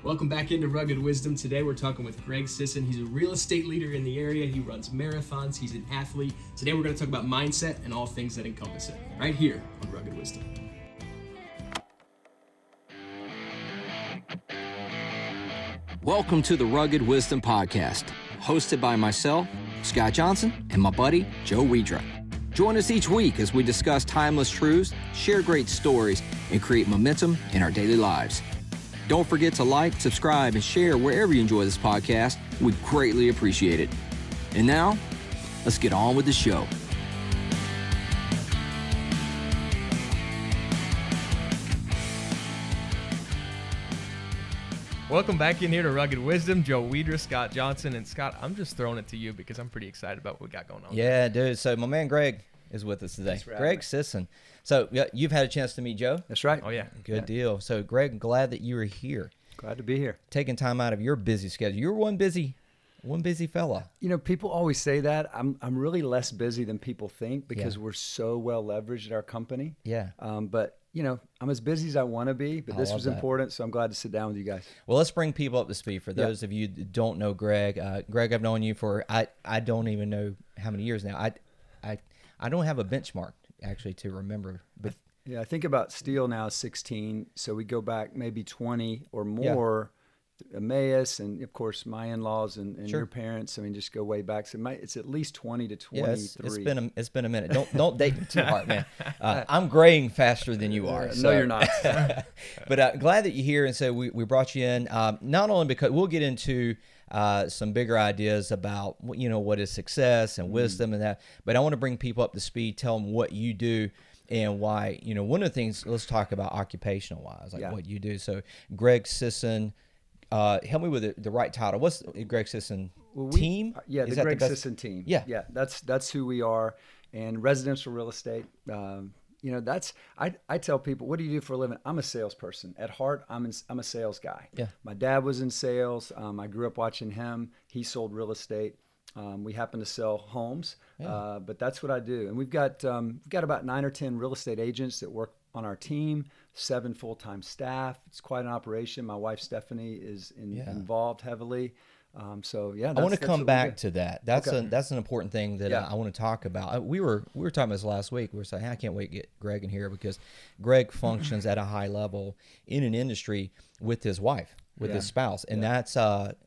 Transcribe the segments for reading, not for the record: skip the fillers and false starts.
Welcome back into Rugged Wisdom. Today we're talking with Greg Sisson. He's a real estate leader in the area. He runs marathons. He's an athlete. Today we're going to talk about mindset and all things that encompass it, right here on Rugged Wisdom. Welcome to the Rugged Wisdom Podcast, hosted by myself, Scott Johnson, and my buddy, Joe Wedra. Join us each week as we discuss timeless truths, share great stories, and create momentum in our daily lives. Don't forget to like, subscribe, and share wherever you enjoy this podcast. We greatly appreciate it. And now, let's get on with the show. Welcome back in here to Rugged Wisdom. Joe Wedra, Scott Johnson. And Scott, I'm just throwing it to you because I'm pretty excited about what we got going on. Yeah, dude. So my man Greg is with us today. Greg Sisson. So you've had a chance to meet Joe? That's right. Oh, yeah. Good deal. So Greg, glad that you were here. Glad to be here. Taking time out of your busy schedule. You're one busy fella. You know, people always say that. I'm really less busy than people think because we're so well leveraged at our company. Yeah. But you know, I'm as busy as I want to be, but this was important, so I'm glad to sit down with you guys. Well, let's bring people up to speed. For those of you that don't know Greg, Greg, I've known you for I don't even know how many years now. I don't have a benchmark actually to remember, but yeah, I think about Steel now is 16, so we go back maybe 20 or more. Emmaus, and of course my in-laws and your parents. I mean, just go way back. So it's at least 20 to 23. Yeah, it's been a minute. Don't date me too hard, man. I'm graying faster than you are. So. No, you're not. But glad that you're here, and so we brought you in not only because we'll get into some bigger ideas about what is success and wisdom and that, but I want to bring people up to speed, tell them what you do. And why, one of the things, let's talk about occupational wise, like what you do. So Greg Sisson, help me with the right title. What's the Greg Sisson team? Yeah, the Greg Sisson team. Yeah, that's who we are. And residential real estate, that's I tell people, what do you do for a living? I'm a salesperson. At heart, I'm a sales guy. Yeah. My dad was in sales. I grew up watching him. He sold real estate. We happen to sell homes, but that's what I do. And we've got about 9 or 10 real estate agents that work on our team, 7 full-time staff. It's quite an operation. My wife Stephanie is involved heavily. I want to come back to that. That's an important thing that I want to talk about. We were talking about this last week. We were saying, I can't wait to get Greg in here because Greg functions at a high level in an industry with his wife, with his spouse, and that's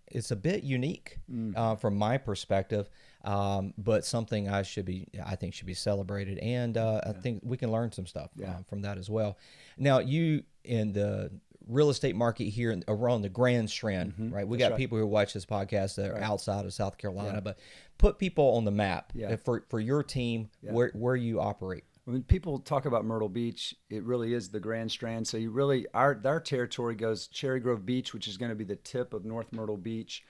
it's a bit unique from my perspective, but something I think should be celebrated, and I think we can learn some stuff from that as well. Now, you in the real estate market here around the Grand Strand, right? We got people who watch this podcast that are outside of South Carolina, but put people on the map for your team where you operate. When people talk about Myrtle Beach, it really is the Grand Strand. So our territory goes Cherry Grove Beach, which is going to be the tip of North Myrtle Beach,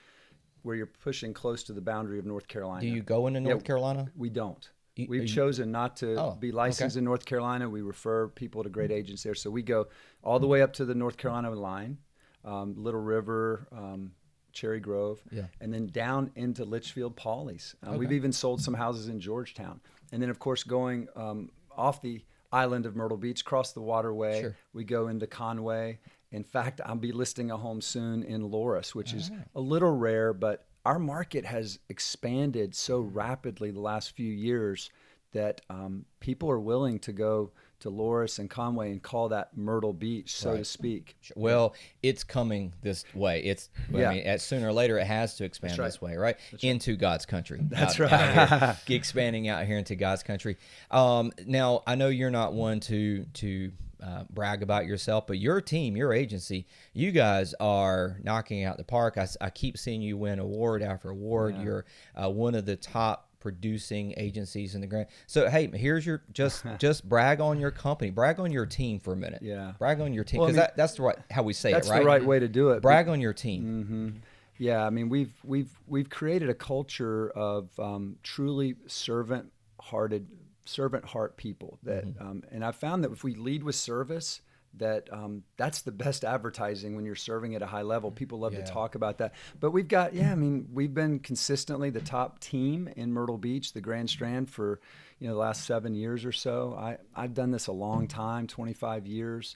where you're pushing close to the boundary of North Carolina. Do you go into North Carolina? We don't. We've chosen not to be licensed in North Carolina. We refer people to great agents there. So we go all the way up to the North Carolina line, Little River, Cherry Grove, and then down into Litchfield, Pawleys. We've even sold some houses in Georgetown. And then, of course, going off the island of Myrtle Beach, cross the waterway, we go into Conway. In fact, I'll be listing a home soon in Loris, which is a little rare, but our market has expanded so rapidly the last few years that people are willing to go to Loris and Conway and call that Myrtle Beach, so to speak. Well, it's coming this way. I mean, sooner or later, it has to expand this way, right? Into God's country. That's right. Expanding out here into God's country. Now, I know you're not one to brag about yourself, but your team, your agency, you guys are knocking out the park. I keep seeing you win award after award. You're one of the top producing agencies in the Grand. So hey, here's your just brag on your company, brag on your team for a minute. Yeah, brag on your team, because that's the right how we say it, right? That's the right way to do it. Brag on your team. Mm-hmm. Yeah, I mean we've created a culture of truly servant heart people that, and I found that if we lead with service, that's the best advertising when you're serving at a high level. People love to talk about that. But we've got, we've been consistently the top team in Myrtle Beach, the Grand Strand, for the last 7 years or so. I've done this a long time, 25 years.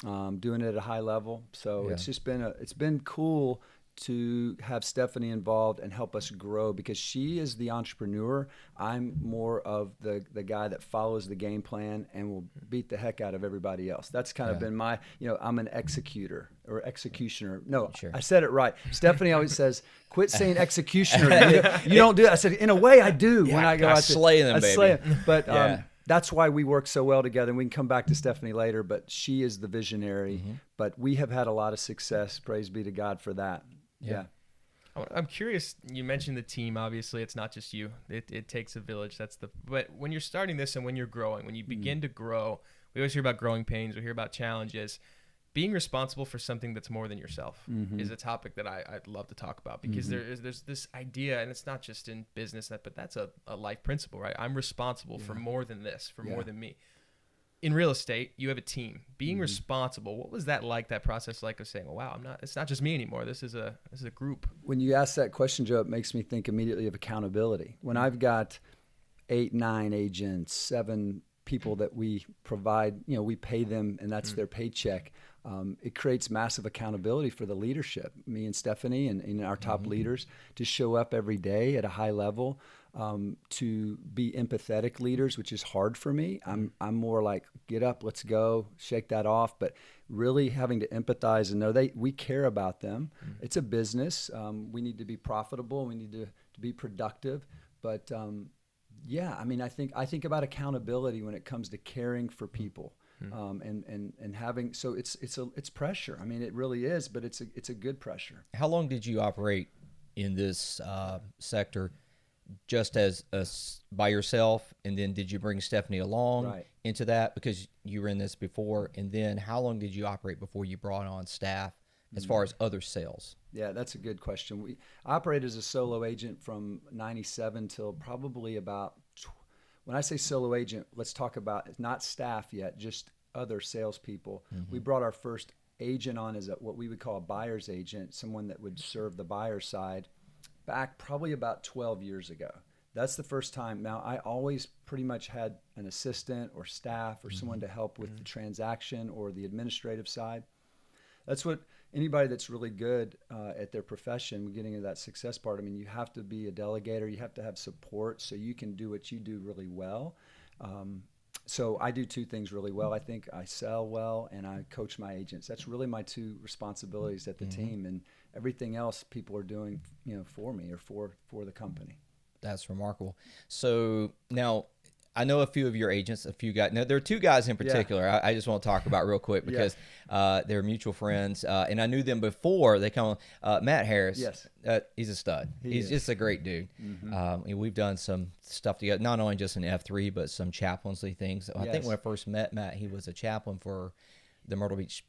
doing it at a high level. So it's just been cool to have Stephanie involved and help us grow, because she is the entrepreneur. I'm more of the guy that follows the game plan and will beat the heck out of everybody else. That's kind of been my, I'm an executioner. No, sure. I said it right. Stephanie always says, quit saying executioner. You don't do that. I said, in a way I do when I go out to slay them, baby. Slay them. But that's why we work so well together. And we can come back to Stephanie later, but she is the visionary. But we have had a lot of success. Praise be to God for that. Yeah. I'm curious. You mentioned the team. Obviously, it's not just you. It takes a village. But when you're starting this and when you're growing, when you begin to grow, we always hear about growing pains. We hear about challenges. Being responsible for something that's more than yourself is a topic that I'd love to talk about, because there's this idea, and it's not just in business, but that's a life principle, right? I'm responsible for more than this, for more than me. In real estate, you have a team. Being responsible, what was that like, that process like of saying, well, wow, it's not just me anymore. This is a group. When you ask that question, Joe, it makes me think immediately of accountability. When I've got 8, 9 agents, 7 people that we provide, we pay them and that's their paycheck. It creates massive accountability for the leadership, me and Stephanie and our top leaders, to show up every day at a high level, to be empathetic leaders, which is hard for me. I'm more like, get up, let's go, shake that off. But really having to empathize and know we care about them. It's a business. We need to be profitable. We need to be productive. But I think about accountability when it comes to caring for people. And having, so it's pressure. I mean, it really is, but it's a good pressure. How long did you operate in this sector, just as by yourself, and then did you bring Stephanie along into that, because you were in this before? And then how long did you operate before you brought on staff as far as other sales? Yeah, that's a good question. We operated as a solo agent from 97 till probably about. When I say solo agent, let's talk about not staff yet, just other salespeople. We brought our first agent on as what we would call a buyer's agent, someone that would serve the buyer side, back probably about 12 years ago. That's the first time. Now, I always pretty much had an assistant or staff or someone to help with the transaction or the administrative side. That's what anybody that's really good at their profession, getting into that success part, I mean, you have to be a delegator. You have to have support so you can do what you do really well. So I do 2 things really well. I think I sell well and I coach my agents. That's really my 2 responsibilities at the team, and everything else people are doing, for me or for the company. That's remarkable. So now, I know a few of your agents, a few guys. Now, there are 2 guys in particular I just want to talk about real quick, because they're mutual friends, and I knew them before. They come on. Matt Harris, he's a stud. He's just a great dude. We've done some stuff together, not only just in F3, but some chaplaincy things. I think when I first met Matt, he was a chaplain for the Myrtle Beach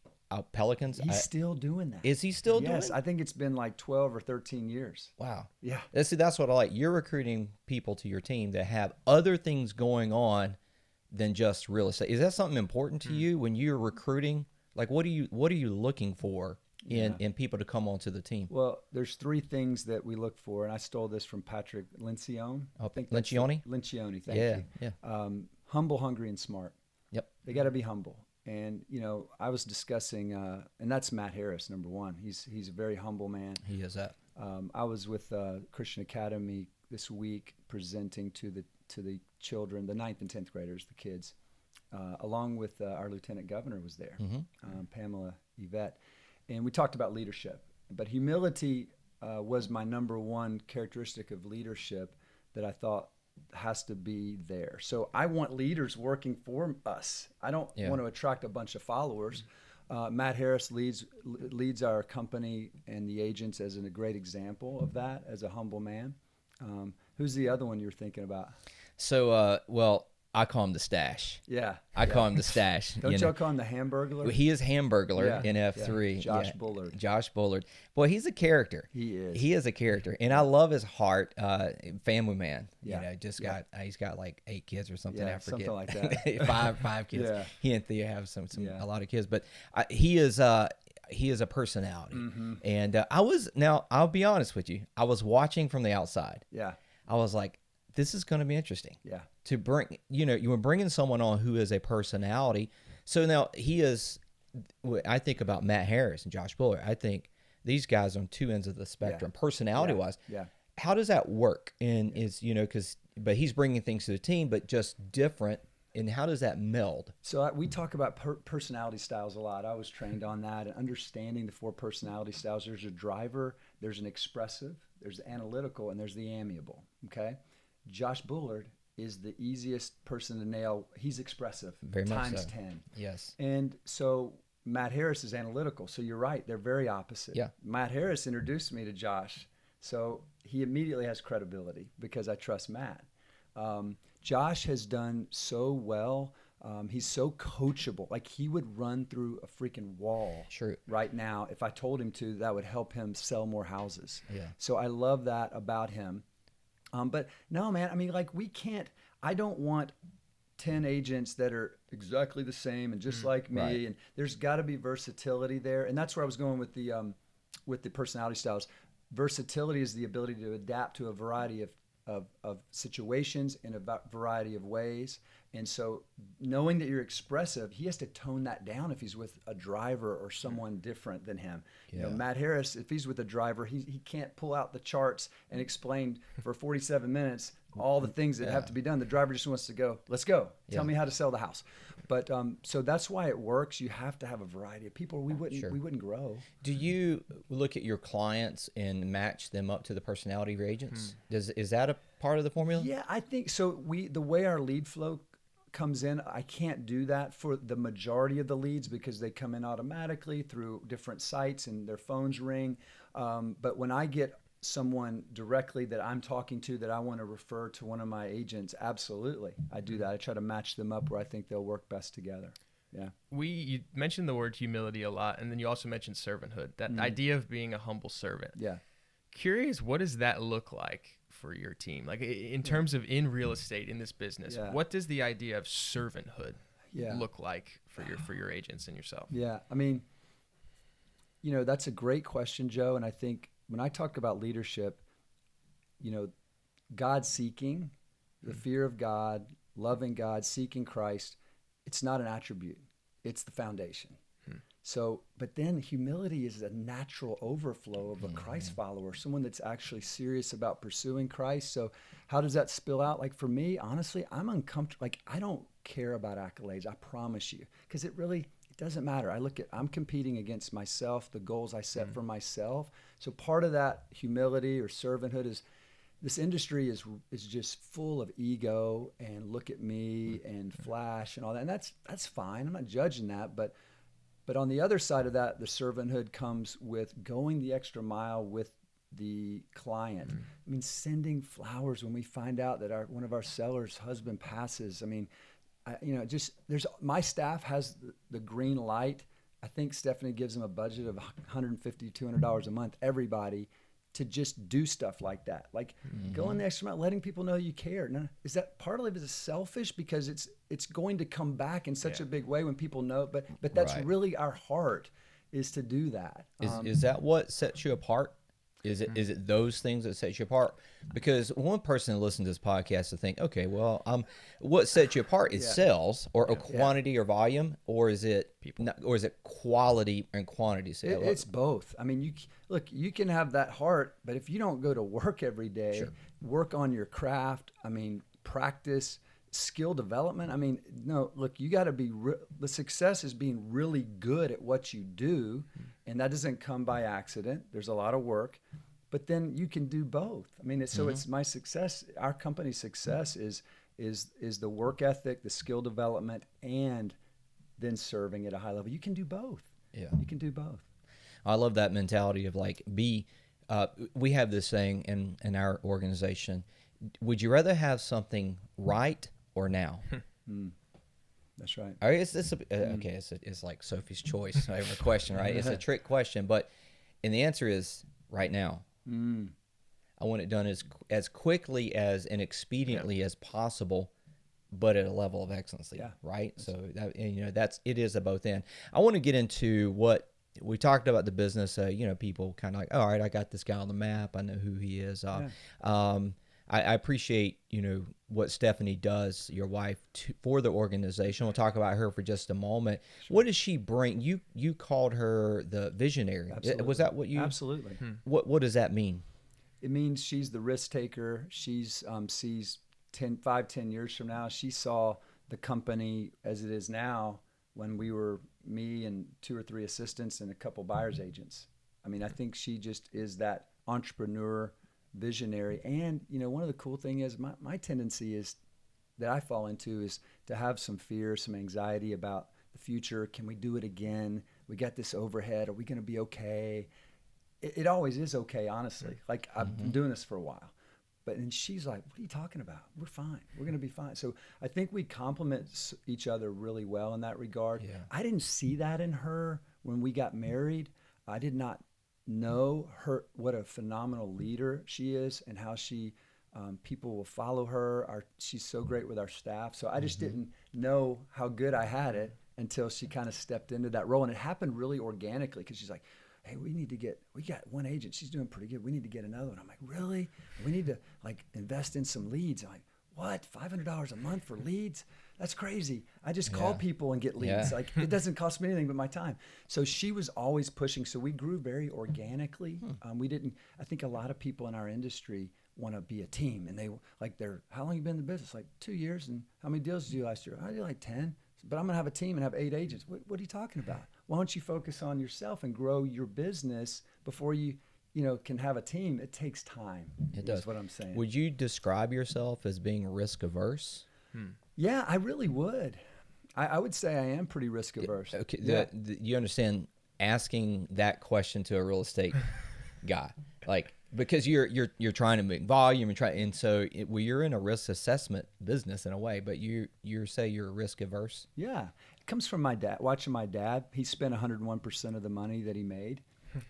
Pelicans. He's still doing that. Is he still doing it? Yes, I think it's been like 12 or 13 years. Wow. Yeah. See, that's what I like. You're recruiting people to your team that have other things going on than just real estate. Is that something important to you when you're recruiting? Like, what are you looking for in people to come onto the team? Well, there's 3 things that we look for, and I stole this from Patrick Lencioni. Lencioni, thank you. Yeah. Humble, hungry, and smart. Yep. They got to be humble. And, I was discussing, and that's Matt Harris, number 1. He's a very humble man. He is that. I was with Christian Academy this week presenting to the children, the 9th and 10th graders, the kids, along with our Lieutenant Governor was there, Pamela Yvette. And we talked about leadership. But humility was my number 1 characteristic of leadership that I thought has to be there. So I want leaders working for us. I don't want to attract a bunch of followers. Matt Harris leads our company and the agents as a great example of that, as a humble man. Who's the other one you're thinking about? So, I call him the Stash. Yeah. I call him the Stash. Don't y'all call him the Hamburglar? He is Hamburglar in F3. Yeah. Josh Bullard. Josh Bullard. Boy, he's a character. He is. He is a character. And I love his heart. Family man. Yeah. He's got like 8 kids or something. I forget. Something like that. five kids. Yeah. He and Thea have a lot of kids. But he is a personality. And I'll be honest with you. I was watching from the outside. Yeah. I was like, this is going to be interesting. Yeah. To bring, you were bringing someone on who is a personality. So now he is I think about Matt Harris and Josh Bullard. I think these guys on two ends of the spectrum, personality wise. Yeah. How does that work? And is, but he's bringing things to the team, but just different. And how does that meld? So we talk about personality styles a lot. I was trained on that and understanding the 4 personality styles. There's a driver, there's an expressive, there's the analytical, and there's the amiable. Okay. Josh Bullard is the easiest person to nail. He's expressive. Very much times so. 10. Yes. And so Matt Harris is analytical. So you're right. They're very opposite. Yeah. Matt Harris introduced me to Josh. So he immediately has credibility because I trust Matt. Josh has done so well. He's so coachable. Like he would run through a freaking wall right now. If I told him to, that would help him sell more houses. Yeah. So I love that about him. But no, man, I mean, like I don't want 10 agents that are exactly the same and just like me. Right. And there's got to be versatility there. And that's where I was going with the personality styles. Versatility is the ability to adapt to a variety of situations in a variety of ways. And so knowing that you're expressive, he has to tone that down if he's with a driver or someone different than him. Yeah. Matt Harris, if he's with a driver, he can't pull out the charts and explain for 47 minutes all the things that have to be done. The driver just wants to go, let's go. Tell me how to sell the house. But so that's why it works. You have to have a variety of people. We wouldn't grow. Do you look at your clients and match them up to the personality of your agents? Is that a part of the formula? Yeah, I think so. The way our lead flow comes in, I can't do that for the majority of the leads because they come in automatically through different sites and their phones ring. But when I get someone directly that I'm talking to that I want to refer to one of my agents, absolutely, I do that. I try to match them up where I think they'll work best together. Yeah. You mentioned the word humility a lot, and then you also mentioned servanthood, that idea of being a humble servant. Yeah. Curious, what does that look like for your team? Like in terms of in real estate, in this business, what does the idea of servanthood look like for your agents and yourself? Yeah. I mean, that's a great question, Joe. And I think when I talk about leadership, God seeking, the fear of God, loving God, seeking Christ, it's not an attribute. It's the foundation. So, but then humility is a natural overflow of a Christ follower, someone that's actually serious about pursuing Christ. So how does that spill out? Like for me, honestly, I'm uncomfortable. Like I don't care about accolades. I promise you, because it doesn't matter. I'm competing against myself, the goals I set for myself. So part of that humility or servanthood is this industry is just full of ego and look at me and flash and all that. And that's fine. I'm not judging that, but on the other side of that, the servanthood comes with going the extra mile with the client. I mean, sending flowers when we find out that one of our sellers' husband passes. I mean, my staff has the green light. I think Stephanie gives them a budget of $150, $200 a month, everybody, to just do stuff like that. Like going the extra mile, letting people know you care. Now, is that part of it is selfish because it's going to come back in such a big way when people know, but that's really our heart is to do that. Is that what sets you apart? Is it those things that set you apart? Because one person listening to this podcast to think, okay, well, what sets you apart is sales or a quantity or volume, or is it people, or is it quality and quantity? It's both. I mean, you can have that heart, but if you don't go to work every day, work on your craft. I mean, practice, skill development. I mean, no, look, you got to be. The success is being really good at what you do. And that doesn't come by accident. There's a lot of work, but then you can do both. I mean, it's my success. Our company's success is the work ethic, the skill development, and then serving at a high level. You can do both. Yeah, you can do both. I love that mentality of like we have this saying in our organization. Would you rather have something right or now? That's right. All right, it's like Sophie's Choice of a question, right? It's a trick question, and the answer is right now. I want it done as quickly and expediently as possible, but at a level of excellency, right? So it is a both end. I want to get into what we talked about the business. People kind of like, all right, I got this guy on the map. I know who he is. I appreciate, what Stephanie does, your wife, for the organization. We'll talk about her for just a moment. Sure. What does she bring? You called her the visionary. Absolutely. Was that what you? Absolutely. What does that mean? It means she's the risk taker. She's sees 5-10 years from now. She saw the company as it is now when we were me and 2 or 3 assistants and a couple buyer's agents. I mean, I think she just is that entrepreneur, visionary. And, one of the cool thing is my tendency is that I fall into is to have some fear, some anxiety about the future. Can we do it again? We got this overhead. Are we going to be okay? It always is okay, honestly. Like, I've been doing this for a while. And she's like, what are you talking about? We're fine. We're going to be fine. So I think we complement each other really well in that regard. Yeah. I didn't see that in her when we got married. I did not know her, what a phenomenal leader she is and how she, people will follow her. She's so great with our staff. So I just didn't know how good I had it until she kind of stepped into that role. And it happened really organically because she's like, hey, we got one agent. She's doing pretty good. We need to get another one. I'm like, really? We need to invest in some leads. I'm like, what? $500 a month for leads? That's crazy. I just call people and get leads. Like, it doesn't cost me anything but my time. So she was always pushing. So we grew very organically. I think a lot of people in our industry want to be a team, and how long you been in the business? Like 2 years. And how many deals did you do last year? I did like 10. But I'm going to have a team and have 8 agents. What are you talking about? Why don't you focus on yourself and grow your business before you can have a team? It takes time. It does. Is what I'm saying. Would you describe yourself as being risk averse? Yeah, I really would. I would say I am pretty risk averse. Okay, you understand asking that question to a real estate guy, like, because you're trying to make volume and so you're in a risk assessment business in a way, but you say you're risk averse. Yeah, it comes from my dad. Watching my dad, he spent 101% of the money that he made,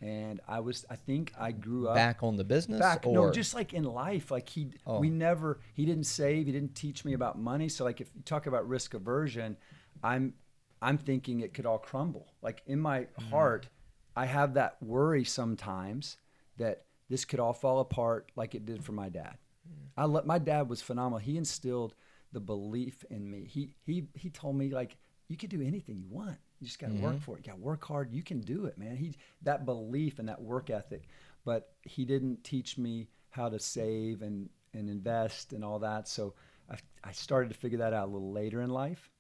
and I think I grew up back on the business. No, just like in life, like he didn't save. He didn't teach me about money. So like if you talk about risk aversion, I'm thinking it could all crumble. Like in my heart, I have that worry sometimes that this could all fall apart like it did for my dad. My dad was phenomenal. He instilled the belief in me. He told me, like, you could do anything you want. You just got to work for it. You got to work hard. You can do it, man. That belief and that work ethic. But he didn't teach me how to save and invest and all that. So I started to figure that out a little later in life.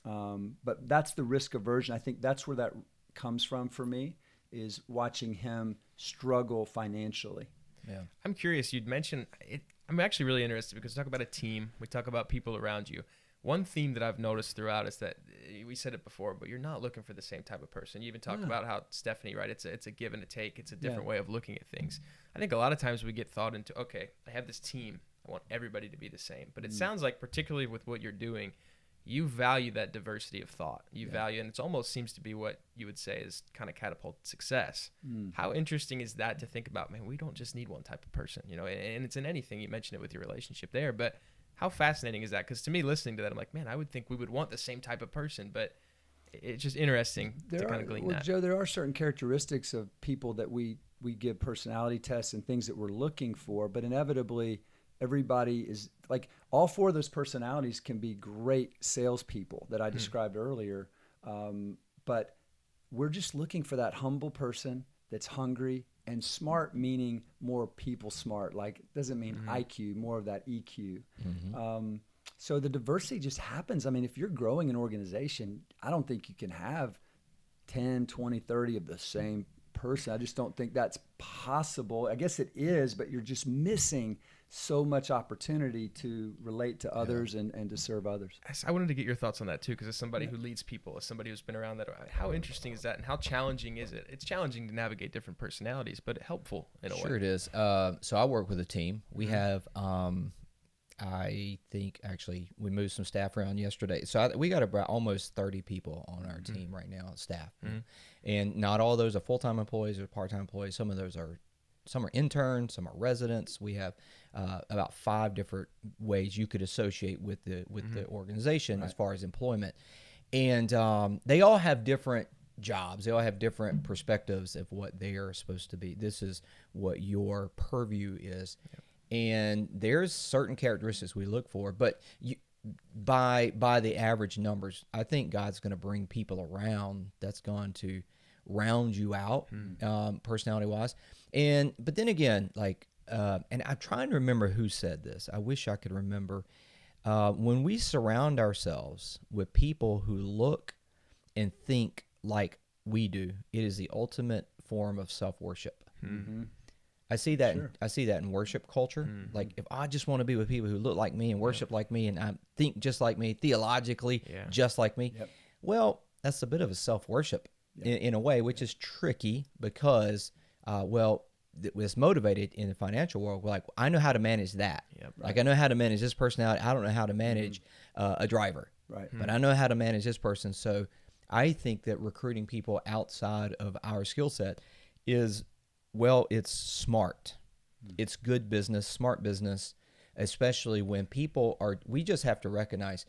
But that's the risk aversion. I think that's where that comes from for me, is watching him struggle financially. Yeah. I'm curious, you'd mentioned it. I'm actually really interested because we talk about a team, we talk about people around you. One theme that I've noticed throughout is that we said it before, but you're not looking for the same type of person. You even talked about how Stephanie, right? It's a give and a take. It's a different way of looking at things. I think a lot of times we get thought into, okay, I have this team. I want everybody to be the same. But it sounds like, particularly with what you're doing, you value that diversity of thought. You value, and it almost seems to be what you would say is kind of catapult success. How interesting is that to think about, man, we don't just need one type of person, and it's in anything. You mentioned it with your relationship there, but how fascinating is that? Because to me, listening to that, I'm like, man, I would think we would want the same type of person, but it's just interesting to kind of glean that. Joe, there are certain characteristics of people that we give personality tests and things that we're looking for, but inevitably everybody is like, all 4 of those personalities can be great salespeople that I described earlier. But we're just looking for that humble person that's hungry and smart, meaning more people smart. Like, doesn't mean IQ, more of that EQ. So the diversity just happens. I mean, if you're growing an organization, I don't think you can have 10, 20, 30 of the same person. I just don't think that's possible. I guess it is, but you're just missing so much opportunity to relate to others and to serve others. I wanted to get your thoughts on that too, because as somebody who leads people, as somebody who's been around that, how interesting is that, and how challenging is it? It's challenging to navigate different personalities, but helpful in a way. Sure it is. So I work with a team. We have, I think actually we moved some staff around yesterday. So we got about almost 30 people on our team right now, staff. And not all of those are full-time employees or part-time employees. Some are interns, some are residents. We have about 5 different ways you could associate with the organization as far as employment, and they all have different jobs. They all have different perspectives of what they are supposed to be. This is what your purview is. And there's certain characteristics we look for, but by the average numbers, I think God's going to bring people around that's going to round you out, personality wise. But then again, and I'm trying to remember who said this. I wish I could remember. When we surround ourselves with people who look and think like we do, it is the ultimate form of self-worship. Mm-hmm. I see that. Sure. I see that in worship culture. Mm-hmm. Like, if I just want to be with people who look like me and worship like me, and I think just like me, theologically just like me, well, that's a bit of a self-worship in a way, which is tricky because, it's motivated in the financial world. We're like, I know how to manage that. Yep, right. Like, I know how to manage this personality. I don't know how to manage a driver, right? But I know how to manage this person. So I think that recruiting people outside of our skill set is, it's smart. It's good business, smart business, especially when people are, we just have to recognize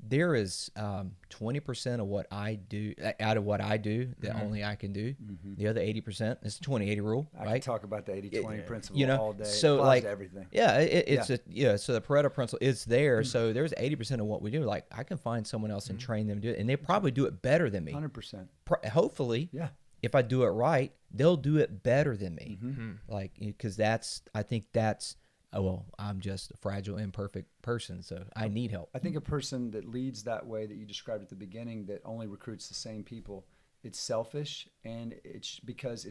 there is 20% of what I do, out of what I do, that only I can do. Mm-hmm. The other 80% is the 20-80 rule, right? I can talk about the 80-20 principle all day. So, it applies to everything. Yeah, so the Pareto principle is there. Mm-hmm. So there's 80% of what we do. Like, I can find someone else and train them to do it, and they probably do it better than me. 100%. Hopefully. Yeah. If I do it right, they'll do it better than me. Mm-hmm. Like, because I think that's, I'm just a fragile, imperfect person, so I need help. I think a person that leads that way that you described at the beginning, that only recruits the same people, it's selfish, and it's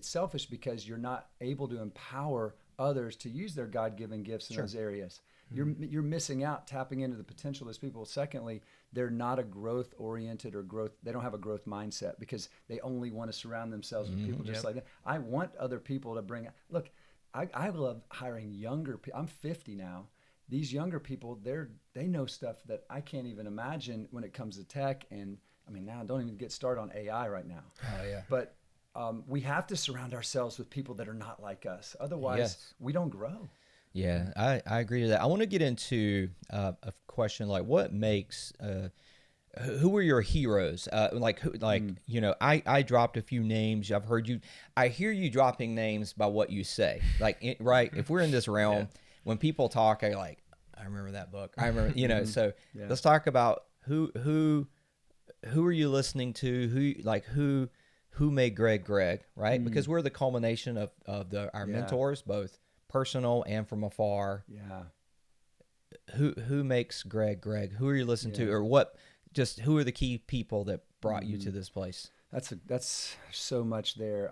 selfish because you're not able to empower others to use their God-given gifts in those areas. Mm-hmm. You're missing out, tapping into the potential of those people. Secondly, they're not a growth-oriented they don't have a growth mindset because they only want to surround themselves with people just like that. I want other people to bring, look, I love hiring younger people. I'm 50 now. These younger people, they know stuff that I can't even imagine when it comes to tech. And I mean, now don't even get started on AI right now. Oh yeah. But we have to surround ourselves with people that are not like us. Otherwise, we don't grow. Yeah, I agree with that. I want to get into a question like, what makes who are your heroes? I dropped a few names. I've heard you. I hear you dropping names by what you say. Like, right? If we're in this realm, when people talk, I remember that book. I remember, So let's talk about who are you listening to? Who made Greg, right? Mm. Because we're the culmination of our mentors, both personal and from afar. Yeah. Who makes Greg? Who are you listening to, or what? Just who are the key people that brought you to this place? That's so much there.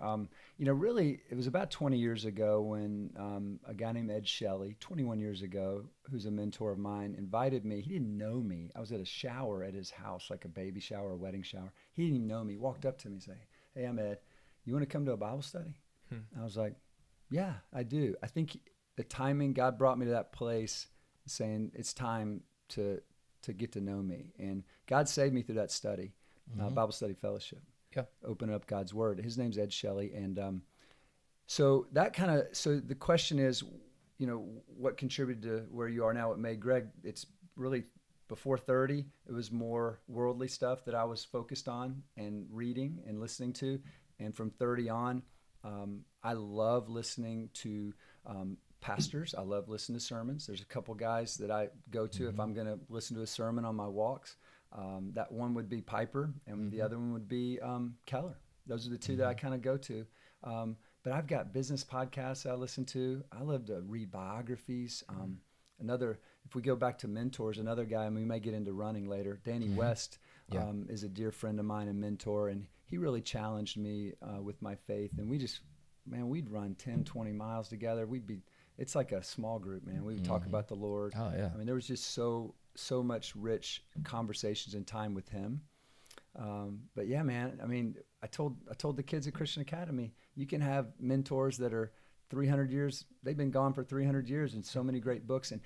Really, it was about 20 years ago when a guy named Ed Shelley, 21 years ago, who's a mentor of mine, invited me. He didn't know me. I was at a shower at his house, like a baby shower, a wedding shower. He didn't even know me. He walked up to me and said, "Hey, I'm Ed. You want to come to a Bible study?" I was like, "Yeah, I do." I think the timing, God brought me to that place saying it's time to get to know me. And God saved me through that study, Bible study fellowship. Yeah. Open up God's word. His name's Ed Shelley. And so the question is, what contributed to where you are now, what made Greg? It's really before 30, it was more worldly stuff that I was focused on and reading and listening to. And from 30 on, I love listening to pastors. I love listening to sermons. There's a couple guys that I go to if I'm going to listen to a sermon on my walks. That one would be Piper, and the other one would be Keller. Those are the two that I kind of go to. But I've got business podcasts I listen to. I love to read biographies. If we go back to mentors, another guy, and we may get into running later, Danny West is a dear friend of mine and mentor, and he really challenged me with my faith. And we'd run 10, 20 miles together. It's like a small group, man. We would talk about the Lord. Oh, yeah. I mean, there was just so much rich conversations and time with him. But yeah, man, I mean, I told the kids at Christian Academy, you can have mentors that are 300 years, they've been gone for 300 years and so many great books. And,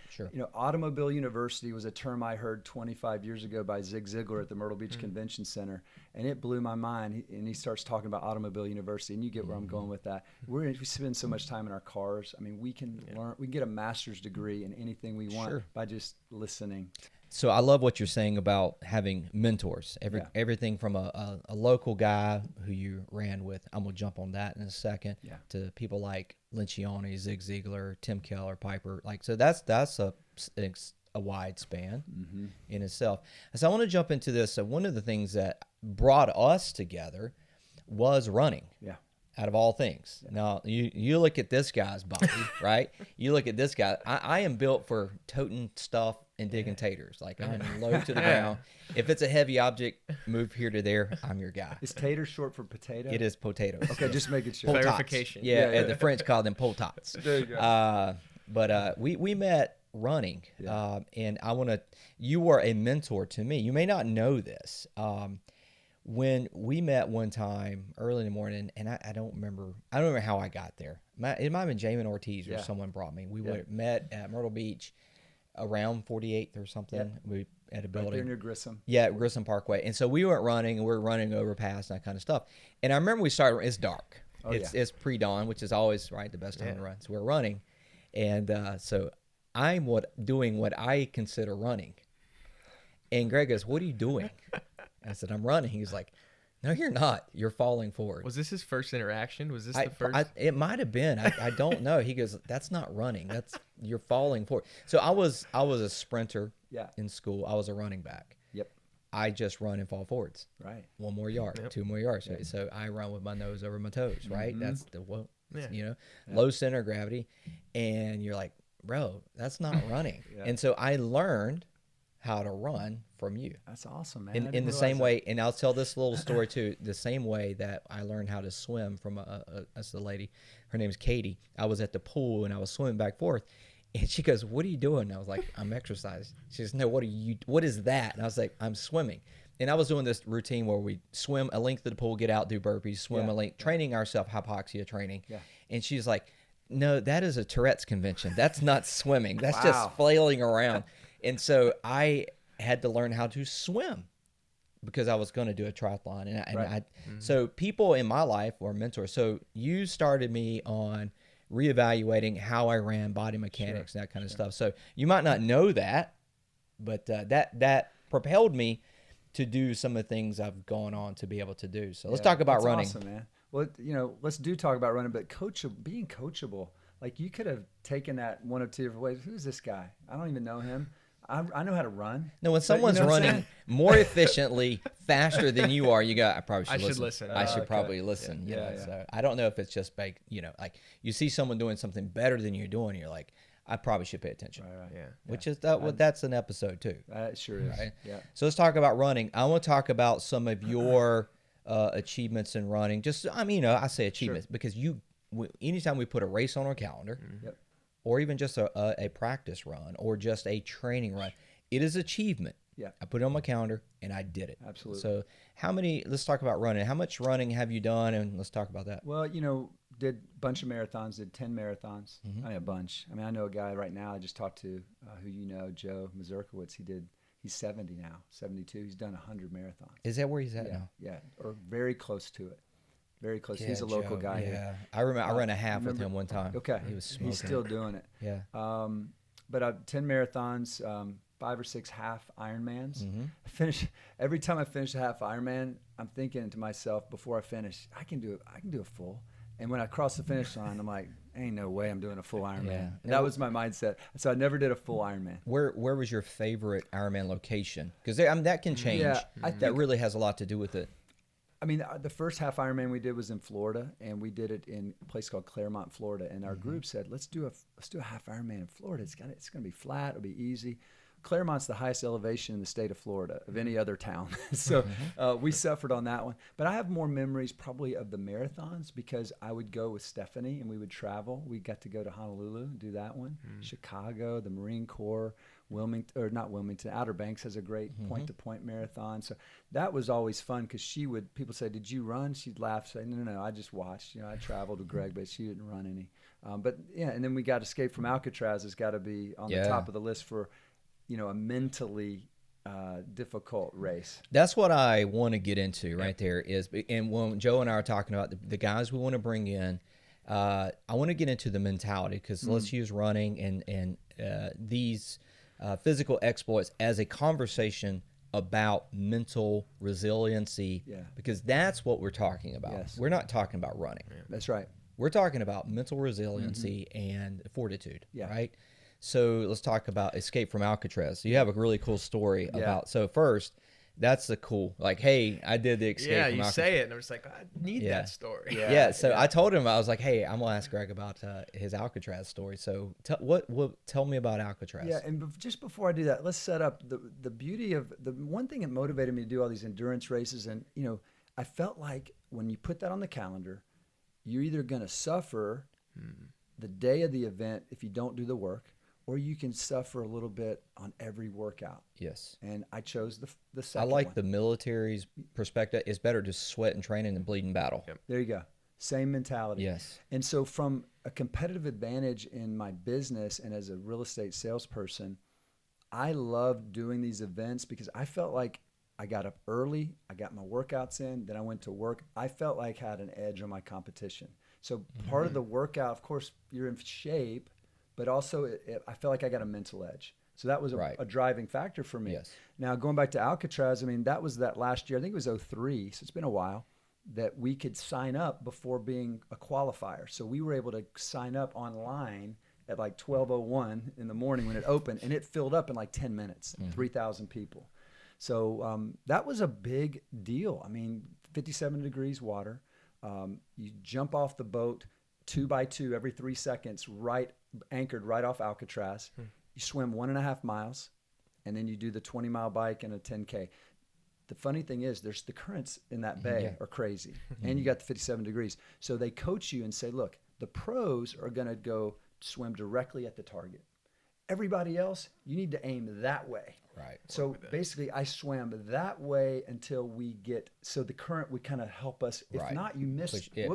Automobile University was a term I heard 25 years ago by Zig Ziglar at the Myrtle Beach Convention Center. And it blew my mind. And he starts talking about Automobile University, and you get where I'm going with that. We spend so much time in our cars. I mean, we can learn, we can get a master's degree in anything we want by just listening. So I love what you're saying about having mentors. Everything from a local guy who you ran with. I'm gonna jump on that in a second. Yeah. To people like Lencioni, Zig Ziglar, Tim Keller, Piper. Like, so that's a wide span in itself. So I want to jump into this. So one of the things that brought us together was running. Yeah. Out of all things. Yeah. Now, you look at this guy's body, right? You look at this guy. I am built for toting stuff and digging taters. Like, I'm low to the ground. If it's a heavy object, move here to there, I'm your guy. Is tater short for potato? It is potatoes. Okay, just making sure. Clarification. Yeah, the French call them potats. There you go. But we met running, and you were a mentor to me. You may not know this. When we met one time early in the morning, and I don't remember how I got there. It might have been Jamin Ortiz or someone brought me. We met at Myrtle Beach around 48th or something. Yeah. We at a building. Right there near Grissom. Yeah, Grissom Parkway. And so we went running, and we were running overpass and that kind of stuff. And I remember we started, it's dark. It's pre-dawn, which is always, right, the best time to run. So we're running. And so I'm doing what I consider running. And Greg goes, "What are you doing?" I said, "I'm running." He's like, "No, you're not. You're falling forward." Was this his first interaction? Was this the first? It might have been. I don't know. He goes, "That's not running. You're falling forward." So I was a sprinter in school. I was a running back. Yep. I just run and fall forwards. Right. 1 more yard, 2 more yards. Yep. So I run with my nose over my toes, right? Mm-hmm. That's low center of gravity. And you're like, "Bro, that's not running." And so I learned how to run from you. That's awesome, man. In the same way, and I'll tell this little story too, the same way that I learned how to swim from that's the lady, her name's Katie. I was at the pool and I was swimming back and forth, and she goes, "What are you doing?" And I was like, "I'm exercising." She goes, "No, what is that?" And I was like, "I'm swimming." And I was doing this routine where we swim a length of the pool, get out, do burpees, swim a length, training ourselves, hypoxia training. Yeah. And she's like, "No, that is a Tourette's convention. That's not swimming. That's just flailing around." And so I had to learn how to swim because I was going to do a triathlon. So people in my life were mentors. So you started me on reevaluating how I ran, body mechanics, and that kind of stuff. So you might not know that, but that propelled me to do some of the things I've gone on to be able to do. So let's talk about running. Awesome, man. Well, let's talk about running, but being coachable. Like, you could have taken that one of two different ways. Who's this guy? I don't even know him. I know how to run. No, when someone's running more efficiently, faster than you are, I probably should listen. I should probably listen. Yeah. So I don't know if it's just like you see someone doing something better than you're doing, you're like, I probably should pay attention. Right. Yeah. Which is that's an episode too. It sure is. Right? Yeah. So let's talk about running. I want to talk about some of your achievements in running. Just I say achievements because anytime we put a race on our calendar. Mm-hmm. Yep. Or even just a practice run or just a training run, it is achievement. Yeah. I put it on my calendar and I did it. Absolutely. So let's talk about running. How much running have you done? And let's talk about that. Well, did a bunch of marathons, did 10 marathons. Mm-hmm. A bunch. I know a guy right now I just talked to who Joe Mazurkowitz. He's 70 now, 72. He's done 100 marathons. Is that where he's at now? Yeah, or very close to it. Very close. He's a local guy here. I remember I ran a half with him one time. Okay. He was smoking. He's still doing it. Yeah. But I've 10 marathons, 5 or 6 half Ironmans. Mm-hmm. Every time I finish a half Ironman, I'm thinking to myself before I finish, I can do a full. And when I cross the finish line, I'm like, ain't no way I'm doing a full Ironman. Yeah. And that was my mindset. So I never did a full Ironman. Where was your favorite Ironman location? Because that can change. Yeah, that really has a lot to do with it. The first half Ironman we did was in Florida, and we did it in a place called Claremont, Florida. And our group said, let's do a half Ironman in Florida. It's going to be flat. It'll be easy. Claremont's the highest elevation in the state of Florida of any other town. So we suffered on that one. But I have more memories probably of the marathons because I would go with Stephanie and we would travel. We got to go to Honolulu and do that one. Chicago, the Marine Corps. Outer Banks has a great point-to-point marathon. So that was always fun because people say, "Did you run?" She'd laugh, say, "No, I just watched. I traveled with Greg, but she didn't run any." And then we got Escape from Alcatraz has got to be on the top of the list for, a mentally difficult race. That's what I want to get into right there and when Joe and I are talking about the guys we want to bring in, I want to get into the mentality because let's use running and these physical exploits as a conversation about mental resiliency, because that's what we're talking about. Yes. We're not talking about running. That's right. We're talking about mental resiliency and fortitude, right? So let's talk about Escape from Alcatraz. So you have a really cool story about, so first, that's the cool, like, hey, I did the Escape from Alcatraz. Yeah, you say it, and I'm just like, I need that story. So I told him, I was like, hey, I'm going to ask Greg about his Alcatraz story. So tell me about Alcatraz. Yeah, and just before I do that, let's set up the beauty of the one thing that motivated me to do all these endurance races. And, you know, I felt like when you put that on the calendar, you're either going to suffer the day of the event if you don't do the work, or you can suffer a little bit on every workout. Yes. And I chose the second I like one. the military's perspective. It's better to sweat and training than bleed in battle. Yep. There you go. Same mentality. Yes. And so from a competitive advantage in my business and as a real estate salesperson, I loved doing these events because I felt like I got up early, I got my workouts in, then I went to work. I felt like I had an edge on my competition. So part of the workout, of course, you're in shape, but also I felt like I got a mental edge. So that was a driving factor for me. Yes. Now, going back to Alcatraz, I mean, that was that last year. I think it was 2003, so it's been a while, that we could sign up before being a qualifier. So we were able to sign up online at like 12:01 in the morning when it opened, and it filled up in like 10 minutes, 3,000 people. So that was a big deal. I mean, 57 degrees water. You jump off the boat 2 by 2 every 3 seconds, anchored right off Alcatraz. You swim 1.5 miles, and then you do the 20-mile bike and a 10K. The funny thing is, there's the currents in that bay are crazy, and you got the 57 degrees. So they coach you and say, look, the pros are going to go swim directly at the target. Everybody else, you need to aim that way. Right. So basically, I swam that way until we get, so the current would kind of help us. If not, you miss, you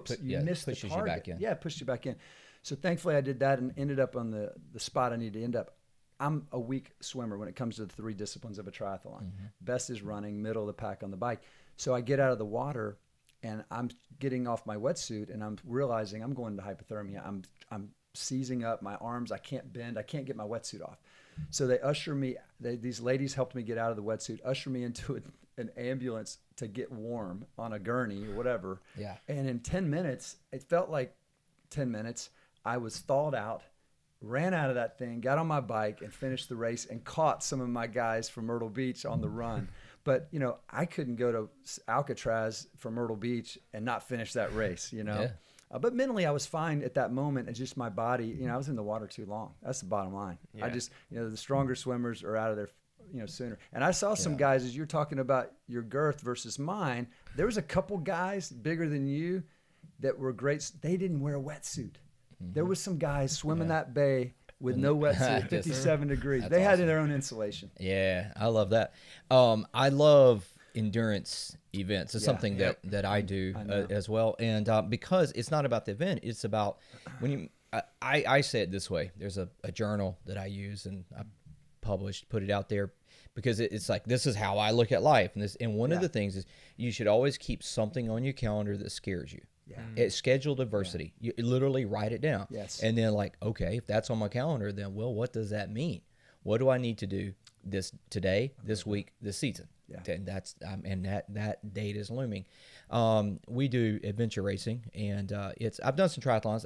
miss the target. You back in. Yeah, it pushed you back in. So thankfully, I did that and ended up on the spot I needed to end up. I'm a weak swimmer when it comes to the 3 disciplines of a triathlon. Best is running, middle of the pack on the bike. So I get out of the water, and I'm getting off my wetsuit, and I'm realizing I'm going into hypothermia. I'm seizing up my arms. I can't bend. I can't get my wetsuit off. So they usher me. These ladies helped me get out of the wetsuit, usher me into an ambulance to get warm on a gurney or whatever. Yeah. And in 10 minutes, it felt like 10 minutes. I was thawed out, ran out of that thing, got on my bike, and finished the race and caught some of my guys from Myrtle Beach on the run. But, you know, I couldn't go to Alcatraz from Myrtle Beach and not finish that race, you know. Yeah. But mentally, I was fine at that moment. And just my body, you know, I was in the water too long. That's the bottom line. Yeah. I just, you know, the stronger swimmers are out of there, you know, sooner. And I saw some guys, as you're talking about your girth versus mine, there was a couple guys bigger than you that were great. They didn't wear a wetsuit. There was some guys swimming that bay with no wetsuit, 57 degrees. They had their own insulation. Yeah, I love that. I love endurance events. It's something that I do as well. And because it's not about the event, it's about when you. I say it this way. There's a journal that I use, and I put it out there because it's like, this is how I look at life. And one of the things is you should always keep something on your calendar that scares you. Yeah. It's scheduled adversity. You literally write it down. Yes. And then, like, okay, if that's on my calendar, then, well, what does that mean? What do I need to do today, this week, this season? Yeah. And that's and that date is looming. We do adventure racing, and I've done some triathlons.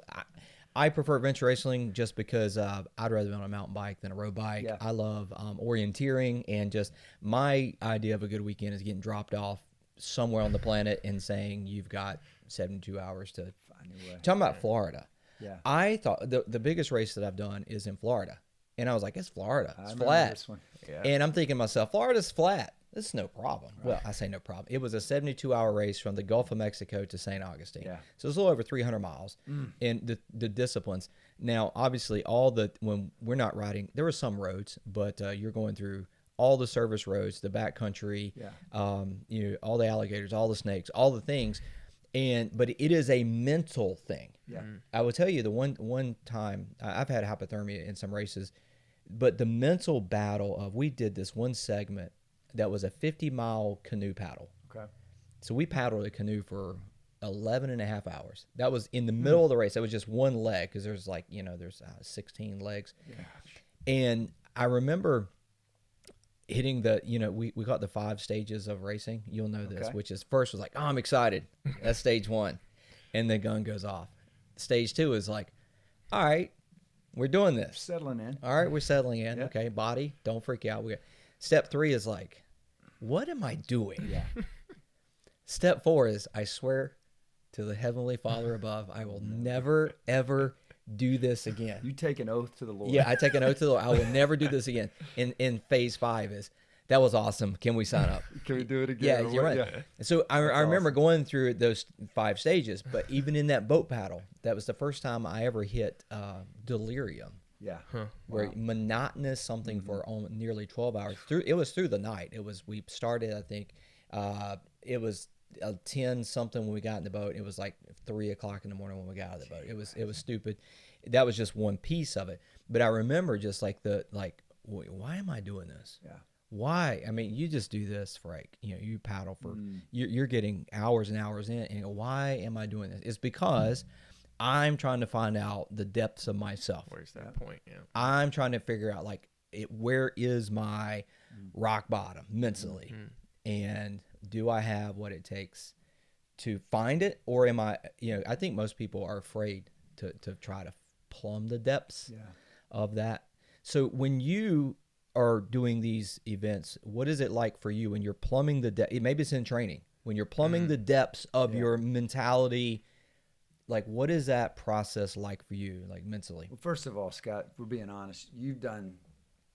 I prefer adventure racing just because I'd rather be on a mountain bike than a road bike. Yeah. I love orienteering, and just my idea of a good weekend is getting dropped off somewhere on the planet and saying you've got 72 hours to find your way. Talking about Florida. Yeah. I thought the biggest race that I've done is in Florida. And I was like, it's Florida. It's flat. This one. Yeah. And I'm thinking to myself, Florida's flat. This is no problem. Right. Well, I say no problem. It was a 72-hour race from the Gulf of Mexico to St. Augustine. Yeah. So it's a little over 300 miles. And the disciplines. Now, obviously, when we're not riding, there were some roads, but you're going through all the service roads, the backcountry, all the alligators, all the snakes, all the things. But it is a mental thing. Yeah. I will tell you, the one time I've had hypothermia in some races, but the mental battle of, we did this one segment that was a 50-mile canoe paddle. Okay. So we paddled a canoe for 11 and a half hours. That was in the middle of the race. That was just one leg, because there's 16 legs. Yeah. And I remember hitting the, we got the 5 stages of racing. You'll know this, which is first was like, oh, I'm excited. That's stage 1. And the gun goes off. Stage 2 is like, all right, we're doing this. Settling in. All right, we're settling in. Yeah. Okay, body, don't freak out. Step 3 is like, what am I doing? Yeah. Step 4 is, I swear to the Heavenly Father above, I will never, ever do this again. You take an oath to the Lord. Yeah, I take an oath to the Lord. I will never do this again. In phase 5 is, that was awesome. Can we sign up? Can we do it again? Yeah, you're right. Yeah. And so I remember going through those 5 stages, but even in that boat paddle, that was the first time I ever hit delirium. Yeah. Where monotonous something for nearly 12 hours. It was through the night. We started, I think, it was 10 something when we got in the boat. It was like 3 o'clock in the morning when we got out of the boat. It was stupid. That was just one piece of it. But I remember just why am I doing this? Yeah. Why? I mean, you just do this for you paddle for, you're getting hours and hours in, and you go, why am I doing this? It's because I'm trying to find out the depths of myself. Where's that point? Yeah. I'm trying to figure out where is my rock bottom mentally, and do I have what it takes to find it, or am I? I think most people are afraid to try to plumb the depths of that. So when you are doing these events, what is it like for you when you're plumbing the depth? Maybe it's in training. When you're plumbing the depths of your mentality, what is that process like for you, mentally? Well, first of all, Scott, if we're being honest, you've done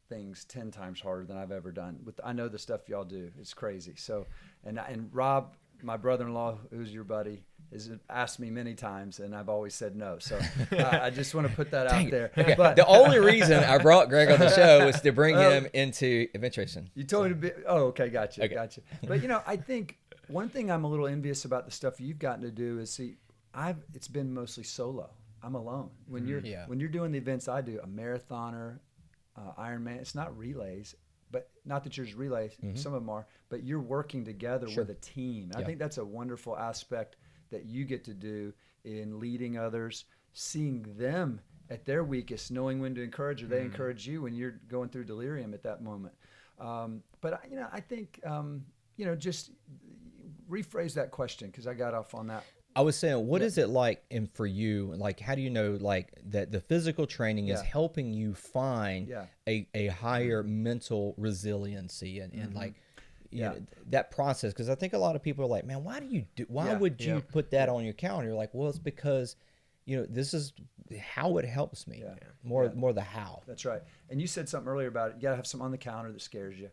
things 10 times harder than I've ever done. I know the stuff y'all do. It's crazy. So, and Rob, my brother-in-law, who's your buddy, has asked me many times, and I've always said no. So I just want to put that out there. Okay. But the only reason I brought Greg on the show was to bring him into adventure racing. You told me to be. Oh, okay, gotcha. But I think one thing I'm a little envious about the stuff you've gotten to do is it's been mostly solo. I'm alone. When you're doing the events I do, a marathoner, Ironman, it's not relays. But not that yours relays, some of them are, but you're working together with a team. I think that's a wonderful aspect that you get to do in leading others, seeing them at their weakest, knowing when to encourage, or they encourage you when you're going through delirium at that moment. But I think just rephrase that question, because I got off on that. I was saying, what is it like, and for you, how do you know that the physical training is helping you find a higher mental resiliency and that process? Because I think a lot of people are like, man, why would you put that on your calendar? You're like, well, it's because this is how it helps me. More the how. That's right. And you said something earlier about it. You got to have something on the calendar that scares you.